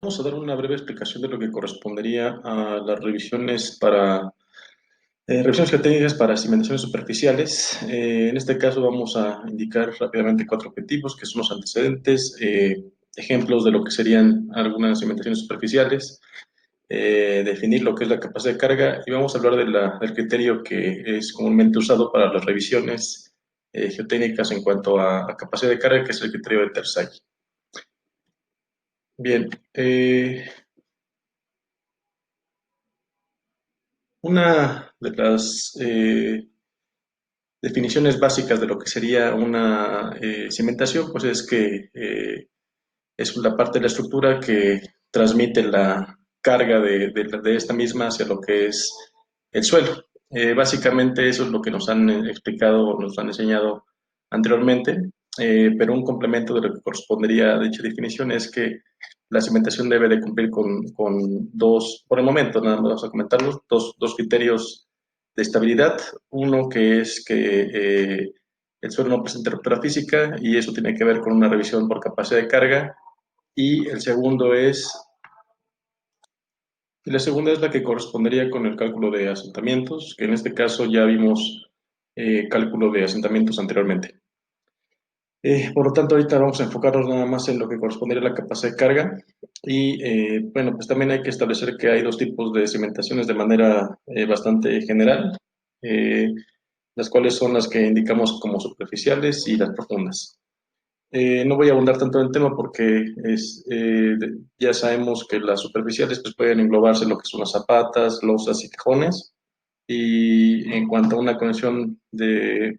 Vamos a dar una breve explicación de lo que correspondería a las revisiones para revisiones geotécnicas para cimentaciones superficiales. En este caso vamos a indicar rápidamente cuatro objetivos, que son los antecedentes, ejemplos de lo que serían algunas cimentaciones superficiales, definir lo que es la capacidad de carga y vamos a hablar del criterio que es comúnmente usado para las revisiones geotécnicas en cuanto a capacidad de carga, que es el criterio de Tersay. Bien, una de las definiciones básicas de lo que sería una cimentación, pues es que es la parte de la estructura que transmite la carga de esta misma hacia lo que es el suelo. Básicamente eso es lo que nos han explicado, nos han enseñado anteriormente, pero un complemento de lo que correspondería a dicha definición es que la cimentación debe de cumplir con dos, por el momento, nada más vamos a comentarlos, dos criterios de estabilidad. Uno que es que el suelo no presenta ruptura física y eso tiene que ver con una revisión por capacidad de carga. Y el segundo es, y la segunda es la que correspondería con el cálculo de asentamientos, que en este caso ya vimos cálculo de asentamientos anteriormente. Por lo tanto, ahorita vamos a enfocarnos nada más en lo que correspondería a la capacidad de carga. Y bueno, pues también hay que establecer que hay dos tipos de cimentaciones de manera bastante general, eh, las cuales son las que indicamos como superficiales y las profundas. No voy a abundar tanto en el tema porque ya sabemos que las superficiales pues, pueden englobarse lo que son las zapatas, losas y cajones. Y en cuanto a una conexión de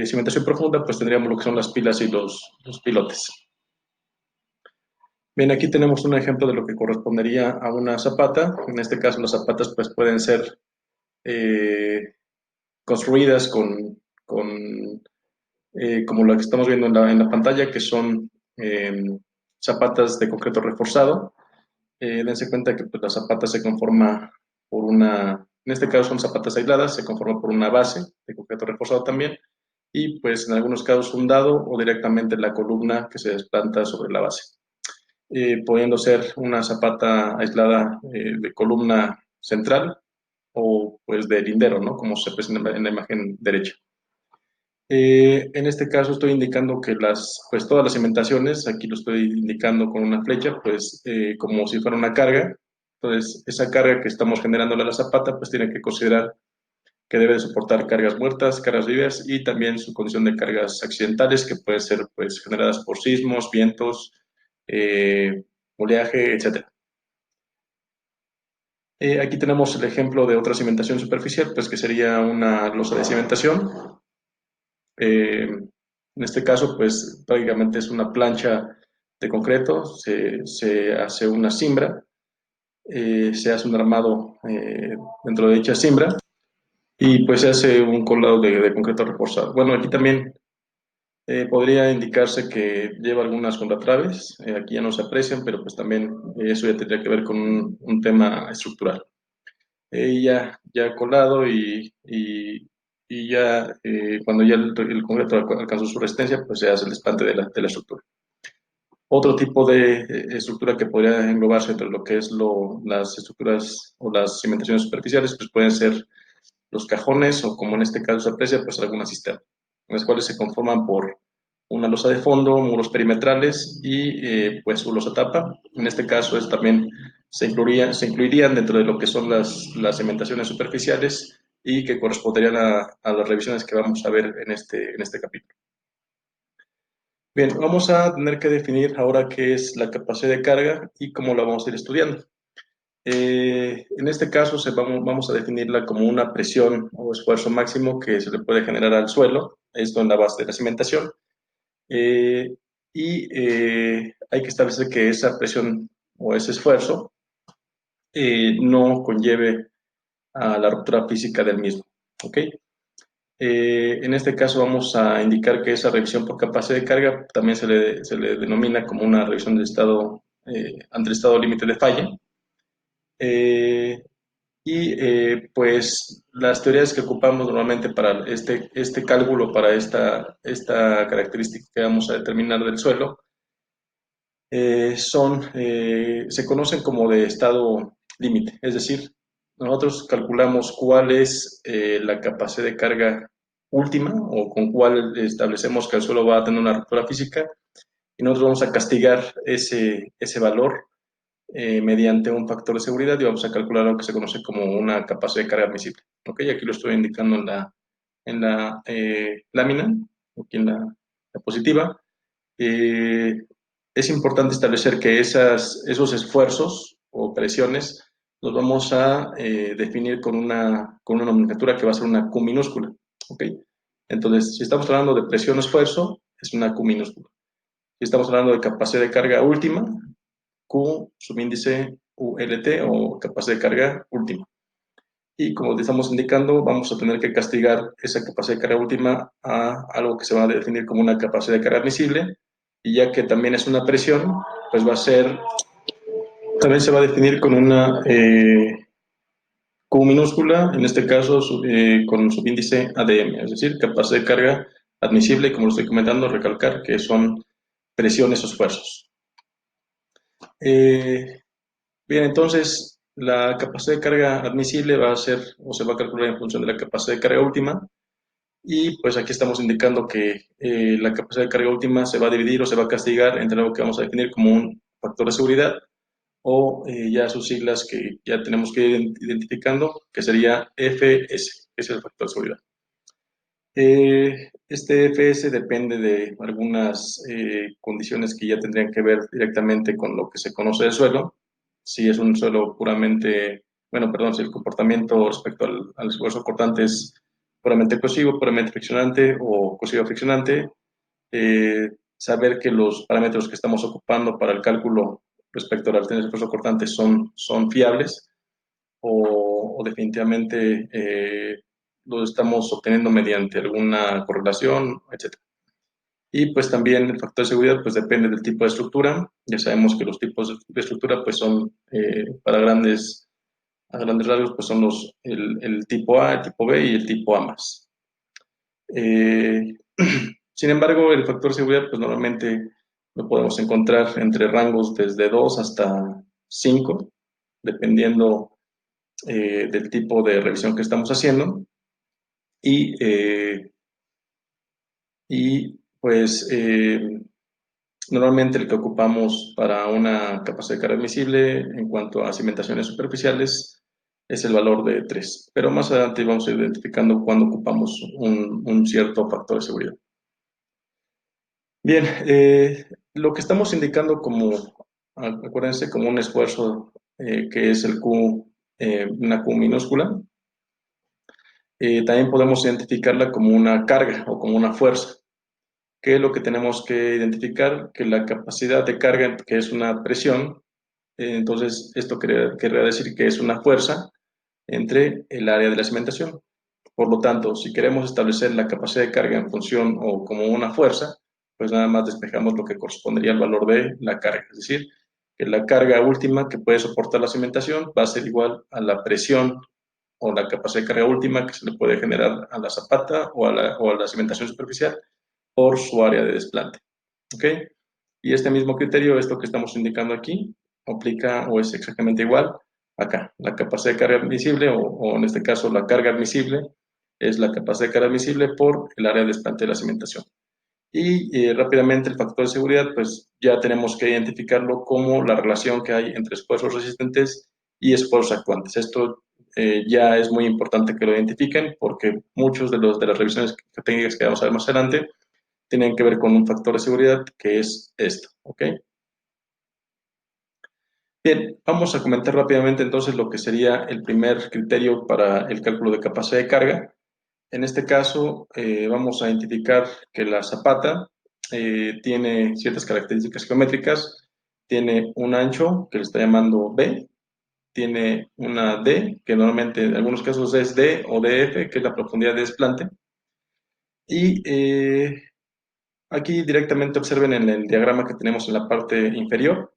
cimentación profunda, pues tendríamos lo que son las pilas y los pilotes. Bien, aquí tenemos un ejemplo de lo que correspondería a una zapata. En este caso, las zapatas pues, pueden ser eh, construidas con como la que estamos viendo en la pantalla, que son eh, zapatas de concreto reforzado. Dense cuenta que pues, la zapata se conforma por una, en este caso son zapatas aisladas, se conforma por una base de concreto reforzado también, y pues en algunos casos fundado o directamente la columna que se desplanta sobre la base. Pudiendo ser una zapata aislada de columna central o pues de lindero, ¿no? Como se presenta en la imagen derecha. En este caso estoy indicando que pues todas las cimentaciones, aquí lo estoy indicando con una flecha, pues como si fuera una carga. Entonces, esa carga que estamos generándole a la zapata, pues tiene que considerar que debe de soportar cargas muertas, cargas vivas y también su condición de cargas accidentales que pueden ser pues generadas por sismos, vientos, eh, oleaje, etcétera. Aquí tenemos el ejemplo de otra cimentación superficial, pues que sería una losa de cimentación. En este caso, pues prácticamente es una plancha de concreto, se hace una cimbra, se hace un armado dentro de dicha cimbra y pues se hace un colado de concreto reforzado. Bueno, aquí también podría indicarse que lleva algunas contratraves, aquí ya no se aprecian, pero pues también eso ya tendría que ver con un tema estructural. Ya colado y ya cuando ya el concreto alcanzó su resistencia, pues se hace el desplante de la estructura. Otro tipo de estructura que podría englobarse entre lo que es las estructuras o las cimentaciones superficiales, pues pueden ser los cajones o como en este caso se aprecia, pues alguna cisterna, las cuales se conforman por una losa de fondo, muros perimetrales y pues su losa tapa. En este caso es también se incluirían dentro de lo que son las cimentaciones superficiales y que corresponderían a las revisiones que vamos a ver en este capítulo. Bien, vamos a tener que definir ahora qué es la capacidad de carga y cómo la vamos a ir estudiando. En este caso vamos a definirla como una presión o esfuerzo máximo que se le puede generar al suelo, esto en la base de la cimentación, eh, y hay que establecer que esa presión o ese esfuerzo no conlleve a la ruptura física del mismo. ¿Ok? En este caso vamos a indicar que esa revisión por capacidad de carga también se le denomina como una revisión del estado ante el estado límite de falla. Eh, pues las teorías que ocupamos normalmente para este cálculo, para esta característica que vamos a determinar del suelo, se conocen como de estado límite, es decir, nosotros calculamos cuál es la capacidad de carga última o con cuál establecemos que el suelo va a tener una ruptura física y nosotros vamos a castigar ese valor mediante un factor de seguridad y vamos a calcular lo que se conoce como una capacidad de carga admisible. ¿Ok? Aquí lo estoy indicando en la lámina, aquí en la diapositiva. Es importante establecer que esos esfuerzos o presiones los vamos a definir con una nomenclatura que va a ser una Q minúscula. ¿Ok? Entonces, si estamos hablando de presión-esfuerzo, es una Q minúscula. Si estamos hablando de capacidad de carga última, Q subíndice ULT o capacidad de carga última. Y como te estamos indicando, vamos a tener que castigar esa capacidad de carga última a algo que se va a definir como una capacidad de carga admisible. Y ya que también es una presión, pues también se va a definir con una Q minúscula, en este caso con subíndice ADM, es decir, capacidad de carga admisible, como lo estoy comentando, recalcar que son presiones o esfuerzos. Bien, entonces la capacidad de carga admisible va a ser o se va a calcular en función de la capacidad de carga última y pues aquí estamos indicando que la capacidad de carga última se va a dividir o se va a castigar entre algo que vamos a definir como un factor de seguridad o ya sus siglas que ya tenemos que ir identificando, que sería FS, que es el factor de seguridad. Este FS depende de algunas condiciones que ya tendrían que ver directamente con lo que se conoce del suelo. Si es un suelo puramente, bueno, perdón, si el comportamiento respecto al esfuerzo cortante es puramente cohesivo, puramente friccionante o cohesivo friccionante, saber que los parámetros que estamos ocupando para el cálculo respecto a la resistencia del esfuerzo cortante son fiables o definitivamente lo estamos obteniendo mediante alguna correlación, etcétera. Y pues también el factor de seguridad pues depende del tipo de estructura. Ya sabemos que los tipos de estructura pues son a grandes rasgos pues son el tipo A, el tipo B y el tipo A más. Sin embargo, el factor de seguridad pues normalmente lo podemos encontrar entre rangos desde 2 hasta 5, dependiendo del tipo de revisión que estamos haciendo y, pues normalmente el que ocupamos para una capacidad de carga admisible en cuanto a cimentaciones superficiales es el valor de 3, pero más adelante vamos a ir identificando cuando ocupamos un cierto factor de seguridad. Bien, lo que estamos indicando como, acuérdense, como un esfuerzo que es el Q, una Q minúscula, también podemos identificarla como una carga o como una fuerza. ¿Qué es lo que tenemos que identificar? Que la capacidad de carga, que es una presión, entonces esto querría decir que es una fuerza entre el área de la cimentación. Por lo tanto, si queremos establecer la capacidad de carga en función o como una fuerza, pues nada más despejamos lo que correspondería al valor de la carga. Es decir, que la carga última que puede soportar la cimentación va a ser igual a la presión o la capacidad de carga última que se le puede generar a la zapata o a la cimentación superficial por su área de desplante. ¿Ok? Y este mismo criterio, esto que estamos indicando aquí, aplica o es exactamente igual acá. La capacidad de carga admisible, o en este caso la carga admisible, es la capacidad de carga admisible por el área de desplante de la cimentación. Y rápidamente el factor de seguridad, pues ya tenemos que identificarlo como la relación que hay entre esfuerzos resistentes y esfuerzos actuantes. Esto ya es muy importante que lo identifiquen porque muchos de las revisiones técnicas que vamos a ver más adelante tienen que ver con un factor de seguridad que es esto, ¿ok? Bien, vamos a comentar rápidamente entonces lo que sería el primer criterio para el cálculo de capacidad de carga. En este caso, vamos a identificar que la zapata tiene ciertas características geométricas, tiene un ancho que le está llamando B, tiene una D, que normalmente en algunos casos es D o DF, que es la profundidad de desplante, y aquí directamente observen en el diagrama que tenemos en la parte inferior.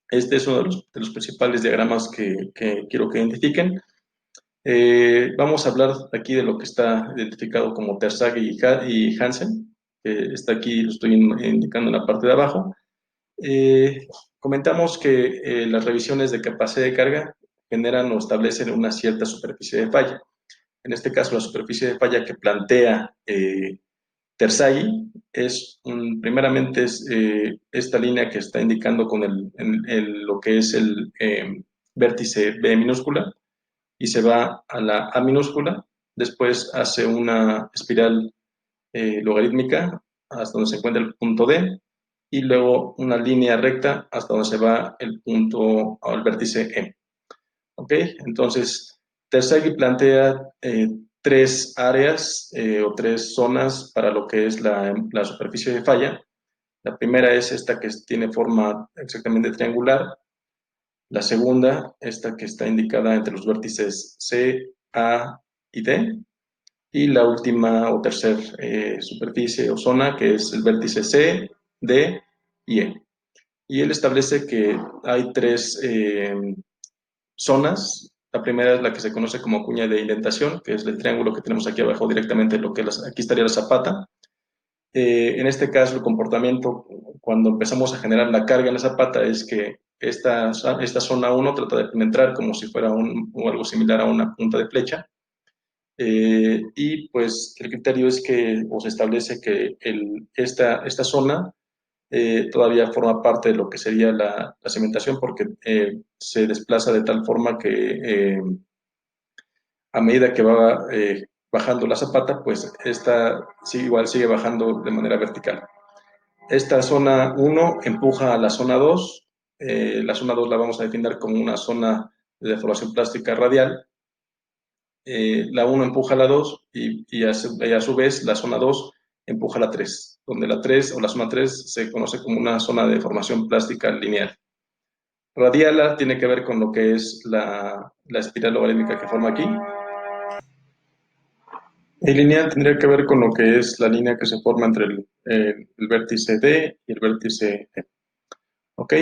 Este es uno de los principales diagramas que quiero que identifiquen. Vamos a hablar aquí de lo que está identificado como Terzaghi y Hansen, que está aquí, lo estoy indicando en la parte de abajo. Comentamos que las revisiones de capacidad de carga generan o establecen una cierta superficie de falla. En este caso, la superficie de falla que plantea Terzaghi es, primeramente, es esta línea que está indicando con lo que es el vértice B minúscula y se va a la A minúscula, después hace una espiral logarítmica hasta donde se encuentra el punto D y luego una línea recta hasta donde se va el punto o el vértice E. ¿Ok? Entonces, Terzaghi plantea tres áreas o tres zonas para lo que es la superficie de falla. La primera es esta que tiene forma exactamente triangular. La segunda, esta que está indicada entre los vértices C, A y D. Y la última o tercer superficie o zona, que es el vértice C, D y E. Y él establece que hay tres zonas. La primera es la que se conoce como cuña de indentación, que es el triángulo que tenemos aquí abajo directamente, lo que aquí estaría la zapata. En este caso, el comportamiento cuando empezamos a generar la carga en la zapata es que esta zona 1 trata de penetrar como si fuera o algo similar a una punta de flecha. Y pues el criterio es que o se establece que esta zona todavía forma parte de lo que sería la cimentación porque se desplaza de tal forma que a medida que va bajando la zapata, pues esta sí, igual sigue bajando de manera vertical. Esta zona 1 empuja a la zona 2. La zona 2 la vamos a definir como una zona de deformación plástica radial. La 1 empuja a la 2 y a su vez la zona 2 empuja a la 3, donde la 3 o la zona 3 se conoce como una zona de deformación plástica lineal. Radiala tiene que ver con lo que es la espiral logarítmica que forma aquí. Y lineal tendría que ver con lo que es la línea que se forma entre el vértice D y el vértice E. Ok,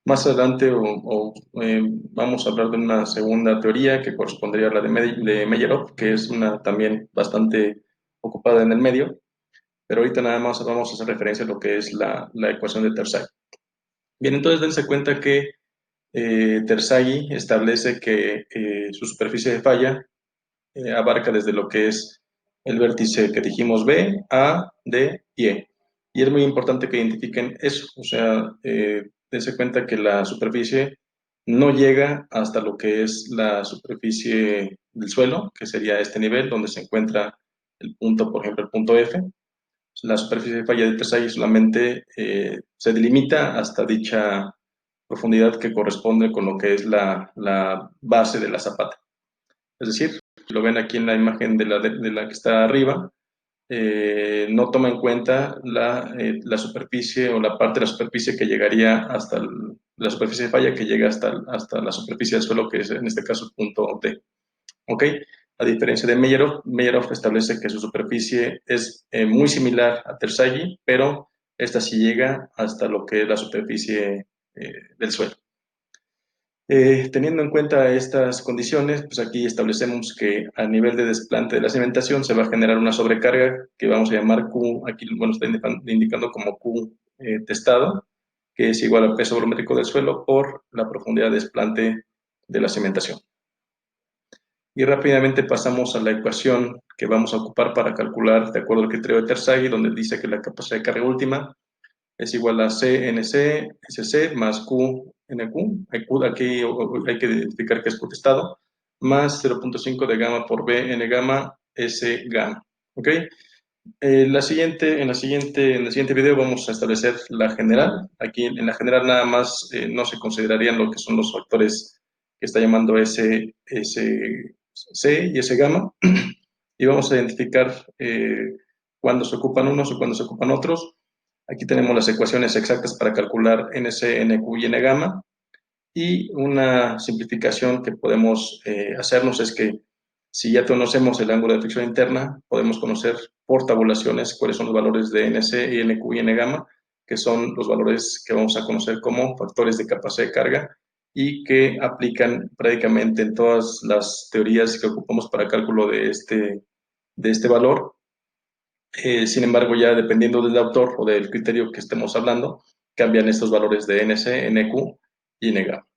más adelante vamos a hablar de una segunda teoría que correspondería a la de Meyerhoff, que es una también bastante ocupada en el medio, pero ahorita nada más vamos a hacer referencia a lo que es la ecuación de Terzaghi. Bien, entonces dense cuenta que Terzaghi establece que su superficie de falla abarca desde lo que es el vértice que dijimos B, A, D y E. Y es muy importante que identifiquen eso, o sea, dense cuenta que la superficie no llega hasta lo que es la superficie del suelo, que sería este nivel donde se encuentra el punto, por ejemplo, el punto F. La superficie de falla de Terzaghi solamente se delimita hasta dicha profundidad que corresponde con lo que es la base de la zapata. Es decir, si lo ven aquí en la imagen de la que está arriba, no toma en cuenta la superficie o la parte de la superficie que llegaría hasta la superficie de falla que llega hasta la superficie del suelo, que es en este caso el punto D. ¿Ok? A diferencia de Meyerhoff, Meyerhoff establece que su superficie es muy similar a Terzaghi, pero esta sí llega hasta lo que es la superficie del suelo. Teniendo en cuenta estas condiciones, pues aquí establecemos que a nivel de desplante de la cimentación se va a generar una sobrecarga que vamos a llamar Q, aquí bueno, está indicando como Q testado, que es igual al peso volumétrico del suelo por la profundidad de desplante de la cimentación. Y rápidamente pasamos a la ecuación que vamos a ocupar para calcular de acuerdo al criterio de Terzaghi, donde dice que la capacidad de carga última es igual a CNC, SC más QNQ. Aquí hay que identificar que es potestado, más 0.5 de gamma por B N gamma S gamma. ¿Ok? En el siguiente video vamos a establecer la general. Aquí en la general nada más no se considerarían lo que son los factores que está llamando S, C y S gamma. Y vamos a identificar cuándo se ocupan unos y cuándo se ocupan otros. Aquí tenemos las ecuaciones exactas para calcular NC, NQ y N gamma. Y una simplificación que podemos hacernos es que si ya conocemos el ángulo de fricción interna, podemos conocer por tabulaciones cuáles son los valores de NC, NQ y N gamma, que son los valores que vamos a conocer como factores de capacidad de carga y que aplican prácticamente en todas las teorías que ocupamos para cálculo de este valor. Sin embargo, ya dependiendo del autor o del criterio que estemos hablando, cambian estos valores de NC, NQ y NG.